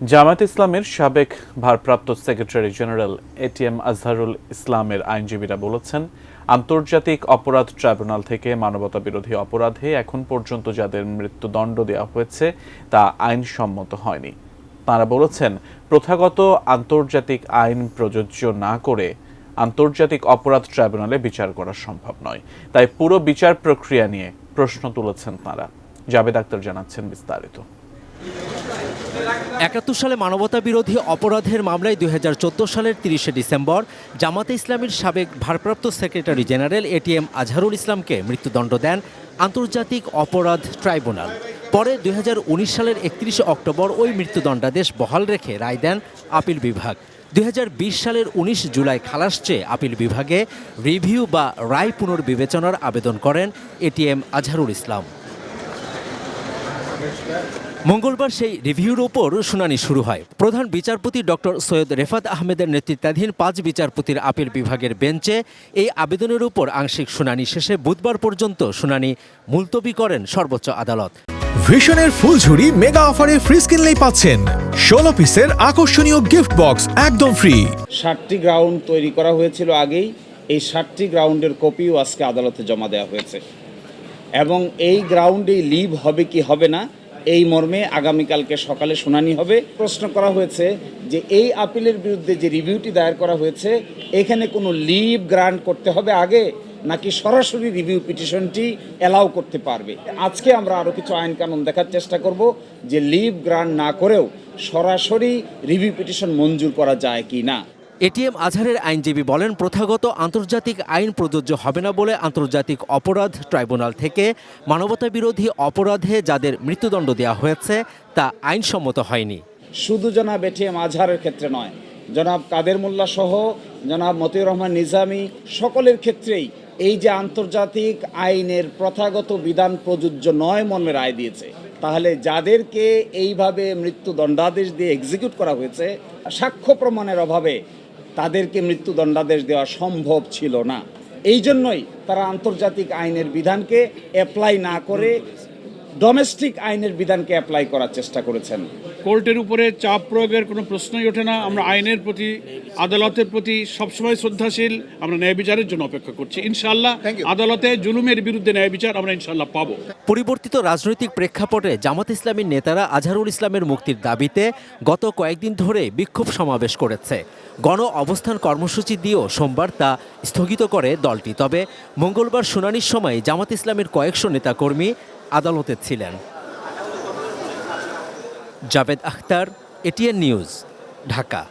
জামায়াত ইসলামের সাবেক ভারপ্রাপ্ত সেক্রেটারি জেনারেল এটিএম আজহারুল ইসলামের আইনজীবীরা বলেছেন, আন্তর্জাতিক অপরাধ ট্রাইব্যুনাল থেকে মানবতাবিরোধী অপরাধে এখন পর্যন্ত যাদের মৃত্যুদণ্ড দেওয়া হয়েছে তা আইনসম্মত হয়নি। তাঁরা বলেছেন, প্রথাগত আন্তর্জাতিক আইন প্রযোজ্য না করে আন্তর্জাতিক অপরাধ ট্রাইব্যুনালে বিচার করা সম্ভব নয়। তাই পুরো বিচার প্রক্রিয়া নিয়ে প্রশ্ন তুলেছেন তাঁরা। জাবেদ আক্তার জানাচ্ছেন বিস্তারিত। ৭১ সালে মানবতাবিরোধী অপরাধের মামলায় ২০১৪ সালের ৩০শে ডিসেম্বর জামাতে ইসলামীর সাবেক ভারপ্রাপ্ত সেক্রেটারি জেনারেল এটিএম আজহারুল ইসলামকে মৃত্যুদণ্ড দেন আন্তর্জাতিক অপরাধ ট্রাইব্যুনাল। পরে ২০১৯ সালের ৩১ অক্টোবর ওই মৃত্যুদণ্ডাদেশ বহাল রেখে রায় দেন আপিল বিভাগ। ২০২০ সালের ১৯ জুলাই খালাস চেয়ে আপিল বিভাগে রিভিউ বা রায় পুনর্বিবেচনার আবেদন করেন এটিএম আজহারুল ইসলাম। মঙ্গলবার সেই রিভিউর ওপর শুনানি শুরু হয়। প্রধান বিচারপতি ডক্টর সৈয়দ রেফাত আহমেদের নেতৃত্বাধীন ৫ বিচারপতির আপিল বিভাগের বেঞ্চে এই আবেদনের উপর আংশিক শুনানি শেষে বুধবার পর্যন্ত শুনানি মুলতবি করেন সর্বোচ্চ আদালত। ভিশনের ফুলঝুরি মেগা অফারে ফ্রিজ কিনলেই পাচ্ছেন ১৬ পিসের আকর্ষণীয় গিফট বক্স একদম ফ্রি। ৭টি গ্রাউন্ড তৈরি করা হয়েছিল আগেই, এই ৭টি গ্রাউন্ডের কপিও আজকে আদালতে জমা দেওয়া হয়েছে এবং এই গ্রাউন্ডে লিভ হবে কি হবে না এই মর্মে আগামীকালকে সকালে শুনানি হবে। প্রশ্ন করা হয়েছে যে এই আপিলের বিরুদ্ধে যে রিভিউটি দায়ের করা হয়েছে এখানে কোনো লিভ গ্রান্ট করতে হবে আগে নাকি সরাসরি রিভিউ পিটিশনটি অ্যালাউ করতে পারবে। আজকে আমরা আরও কিছু আইন কানুন দেখার চেষ্টা করব যে লিভ গ্রান্ট না করেও সরাসরি রিভিউ পিটিশন মঞ্জুর করা যায় কি না। এটিএম আজহারের আইনজীবী বলেন, প্রথাগত আন্তর্জাতিক আইন প্রযোজ্য হবে না বলে আন্তর্জাতিক অপরাধ ট্রাইব্যুনাল থেকে মানবতাবিরোধী অপরাধে যাদের মৃত্যুদণ্ড দেওয়া হয়েছে তা আইনসম্মত হয়নি। শুধু জনাব এটিএম আজহারের ক্ষেত্রে নয়, জনাব কাদের মোল্লা সহ জনাব মতিউর রহমান নিজামী সকলের ক্ষেত্রেই এই যে আন্তর্জাতিক আইনের প্রথাগত বিধান প্রযোজ্য নয় মর্মে রায় দিয়েছে। তাহলে যাদেরকে এইভাবে মৃত্যুদণ্ডাদেশ দিয়ে এক্সিকিউট করা হয়েছে, সাক্ষ্য প্রমাণের অভাবে তাদেরকে মৃত্যুদণ্ডাদেশ দেওয়া সম্ভব ছিল না। এই জন্যই তারা আন্তর্জাতিক আইনের বিধানকে অ্যাপ্লাই না করে ডোমেস্টিক আইনের বিধানকে অ্যাপ্লাই করার চেষ্টা করেছেন। কোর্টের উপরে চাপ প্রয়োগের কোনো প্রশ্নই ওঠে না। আমরা আইনের প্রতি, আদালতের প্রতি সবসময় শ্রদ্ধাশীল। আমরা ন্যায় বিচারের জন্য অপেক্ষা করছি। ইনশাআল্লাহ আদালতে জুলুমের বিরুদ্ধে ন্যায় বিচার আমরা ইনশাআল্লাহ পাবো। পরিবর্তিত রাজনৈতিক প্রেক্ষাপটে জামাত ইসলামীর নেতারা আজহারুল ইসলামের মুক্তির দাবিতে গত কয়েকদিন ধরে বিক্ষোভ সমাবেশ করেছে। গণ অবস্থান কর্মসূচি দিয়েও সোমবার তা স্থগিত করে দলটি। তবে মঙ্গলবার শুনানির সময় জামাত ইসলামের কয়েকশো নেতাকর্মী আদালতে ছিলেন। Javed Akhtar, ATN news, Dhaka.